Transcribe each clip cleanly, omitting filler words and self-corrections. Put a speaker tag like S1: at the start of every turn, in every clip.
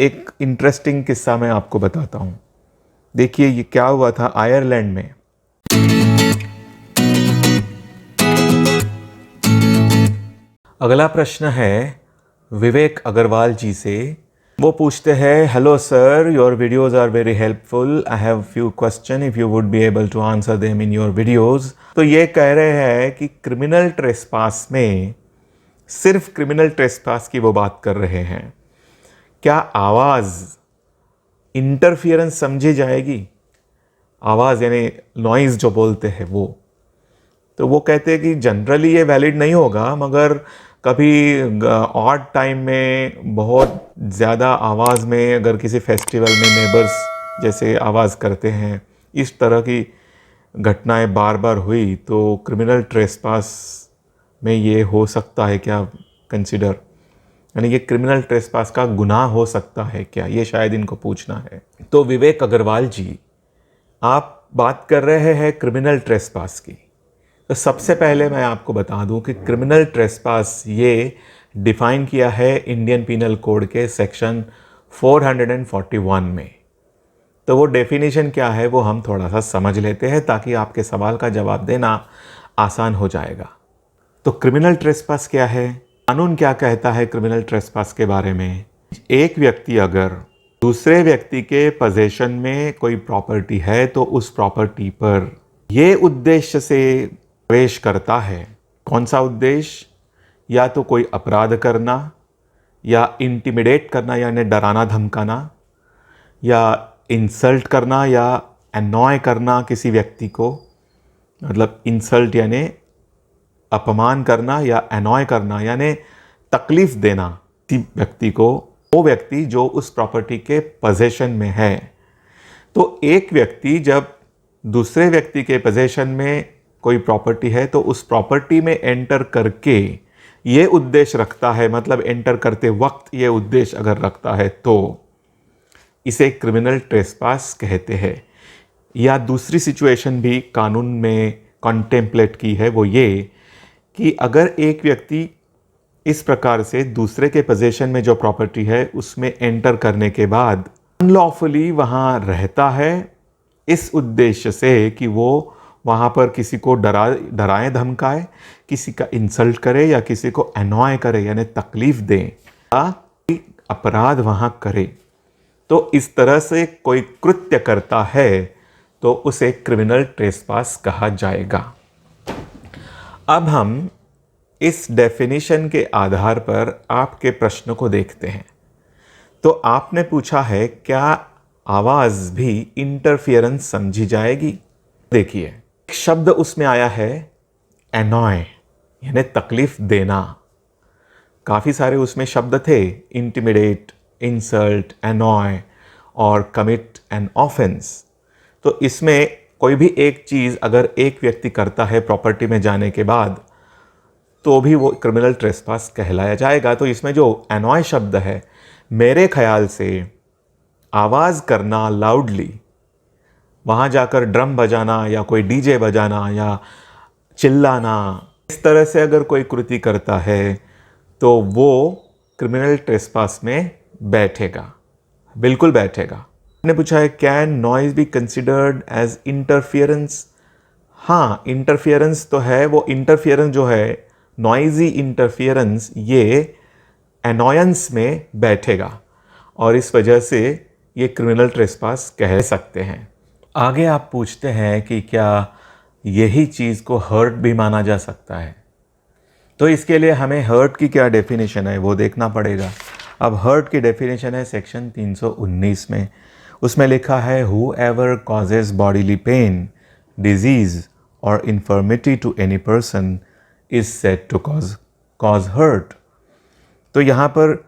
S1: एक इंटरेस्टिंग किस्सा मैं आपको बताता हूँ। देखिए ये क्या हुआ था आयरलैंड में। अगला प्रश्न है विवेक अग्रवाल जी से। वो पूछते हैं, hello sir, your videos are very helpful, I have few question if you would be able to answer them in your videos. तो ये कह रहे हैं कि क्रिमिनल ट्रेसपास में सिर्फ क्रिमिनल ट्रेसपास की वो बात कर रहे हैं, क्या आवाज़ इंटरफियरेंस समझी जाएगी? आवाज़ यानी नॉइज़ जो बोलते हैं वो। तो वो कहते हैं कि जनरली ये वैलिड नहीं होगा, मगर कभी ऑड टाइम में बहुत ज़्यादा आवाज़ में अगर किसी फेस्टिवल में नेबर्स जैसे आवाज़ करते हैं, इस तरह की घटनाएं बार बार हुई तो क्रिमिनल ट्रेसपास में ये हो सकता है क्या कंसिडर, यानी ये क्रिमिनल ट्रेसपास का गुनाह हो सकता है क्या, ये शायद इनको पूछना है। तो विवेक अग्रवाल जी, आप बात कर रहे हैं क्रिमिनल ट्रेसपास की। तो सबसे पहले मैं आपको बता दूं कि क्रिमिनल ट्रेसपास ये डिफ़ाइन किया है इंडियन पीनल कोड के सेक्शन 441 में। तो वो डेफिनेशन क्या है वो हम थोड़ा सा समझ लेते हैं ताकि आपके सवाल का जवाब देना आसान हो जाएगा। तो क्रिमिनल ट्रेसपास क्या है, कानून क्या कहता है क्रिमिनल ट्रेसपास के बारे में? एक व्यक्ति अगर दूसरे व्यक्ति के पोजेशन में कोई प्रॉपर्टी है तो उस प्रॉपर्टी पर ये उद्देश्य से प्रवेश करता है। कौन सा उद्देश्य? या तो कोई अपराध करना, या इंटिमिडेट करना यानी डराना धमकाना, या इंसल्ट करना या एनॉय करना किसी व्यक्ति को, मतलब इंसल्ट यानी अपमान करना या एनॉय करना यानी तकलीफ देना किसी व्यक्ति को, वो व्यक्ति जो उस प्रॉपर्टी के पोजेशन में है। तो एक व्यक्ति जब दूसरे व्यक्ति के पोजेशन में कोई प्रॉपर्टी है तो उस प्रॉपर्टी में एंटर करके ये उद्देश्य रखता है, मतलब एंटर करते वक्त ये उद्देश्य अगर रखता है तो इसे क्रिमिनल ट्रेसपास कहते हैं। या दूसरी सिचुएशन भी कानून में कॉन्टेम्पलेट की है, वो ये कि अगर एक व्यक्ति इस प्रकार से दूसरे के पोजेशन में जो प्रॉपर्टी है उसमें एंटर करने के बाद अनलॉफुली वहाँ रहता है इस उद्देश्य से कि वो वहाँ पर किसी को डराए धमकाए, किसी का इंसल्ट करे या किसी को एनॉय करे यानी तकलीफ दे या अपराध वहाँ करे, तो इस तरह से कोई कृत्य करता है तो उसे क्रिमिनल ट्रेसपास कहा जाएगा। अब हम इस डेफिनेशन के आधार पर आपके प्रश्न को देखते हैं। तो आपने पूछा है क्या आवाज़ भी इंटरफियरेंस समझी जाएगी? देखिए शब्द उसमें आया है एनॉय यानी तकलीफ देना। काफ़ी सारे उसमें शब्द थे, इंटिमिडेट, इंसल्ट, एनॉय और कमिट एन ऑफेंस। तो इसमें कोई भी एक चीज़ अगर एक व्यक्ति करता है प्रॉपर्टी में जाने के बाद तो भी वो क्रिमिनल ट्रेसपास कहलाया जाएगा। तो इसमें जो एनॉय शब्द है, मेरे ख्याल से आवाज़ करना लाउडली, वहाँ जाकर ड्रम बजाना या कोई डीजे बजाना या चिल्लाना, इस तरह से अगर कोई कृति करता है तो वो क्रिमिनल ट्रेसपास में बैठेगा, बिल्कुल बैठेगा। आपने पूछा है can noise be considered as interference? हाँ, इंटरफियरेंस तो है। वो इंटरफियरेंस जो है, नॉइजी इंटरफियरेंस, ये एनॉयंस में बैठेगा और इस वजह से ये क्रिमिनल ट्रेसपास कह सकते हैं। आगे आप पूछते हैं कि क्या यही चीज़ को हर्ट भी माना जा सकता है? तो इसके लिए हमें हर्ट की क्या डेफिनेशन है वो देखना पड़ेगा। अब हर्ट की डेफिनेशन है सेक्शन 319 में। उसमें लिखा है whoever causes bodily pain, disease और infirmity to any person is said to cause hurt. तो यहाँ पर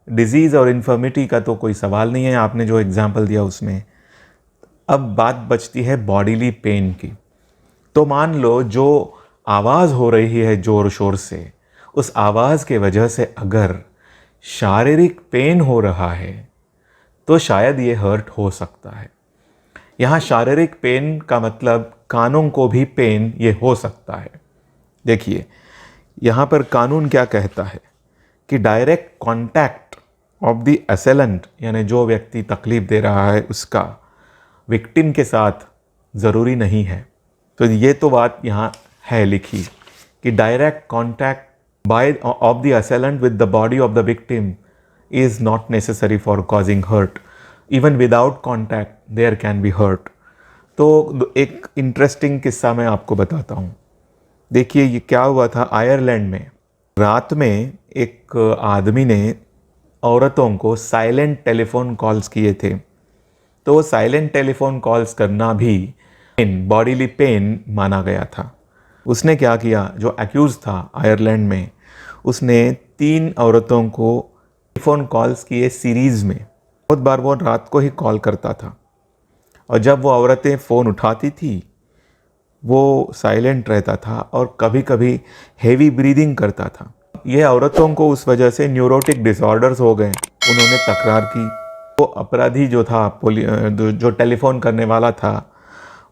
S1: डिजीज़ और इन्फर्मिटी का तो कोई सवाल नहीं है, आपने जो एग्जाम्पल दिया उसमें। अब बात बचती है बॉडीली पेन की। तो मान लो जो आवाज़ हो रही है ज़ोर शोर से, उस आवाज़ के वजह से अगर शारीरिक पेन हो रहा है तो शायद ये हर्ट हो सकता है। यहाँ शारीरिक पेन का मतलब कानों को भी पेन ये हो सकता है। देखिए यहाँ पर कानून क्या कहता है कि डायरेक्ट कांटेक्ट ऑफ द असेलेंट यानी जो व्यक्ति तकलीफ दे रहा है उसका विक्टिम के साथ ज़रूरी नहीं है। तो ये तो बात यहाँ है लिखी कि direct contact by of the assailant with the body of the victim is not necessary for causing hurt, even without contact there can be hurt. तो एक इंटरेस्टिंग किस्सा मैं आपको बताता हूँ। देखिए ये क्या हुआ था आयरलैंड में। रात में एक आदमी ने औरतों को साइलेंट टेलीफोन कॉल्स किए थे। तो वो साइलेंट टेलीफोन कॉल्स करना भी बॉडीली पेन माना गया था। उसने क्या किया, जो एक्यूज़ था आयरलैंड में, उसने 3 औरतों को टेलीफोन कॉल्स किए सीरीज़ में। बहुत बार वो रात को ही कॉल करता था और जब वो औरतें फ़ोन उठाती थी वो साइलेंट रहता था और कभी कभी हेवी ब्रीदिंग करता था। ये औरतों को उस वजह से न्यूरोटिक डिसऑर्डर्स हो गए। उन्होंने तकरार की। वो अपराधी जो था, जो टेलीफोन करने वाला था,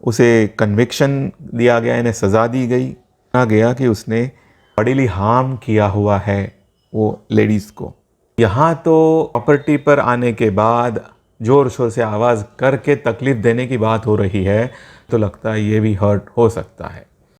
S1: उसे कन्विक्शन दिया गया, इन्हें सज़ा दी गई। कहा गया कि उसने बॉडीली हार्म किया हुआ है वो लेडीज़ को। यहाँ तो प्रॉपर्टी पर आने के बाद ज़ोर शोर से आवाज़ करके तकलीफ़ देने की बात हो रही है, तो लगता है ये भी हर्ट हो सकता है।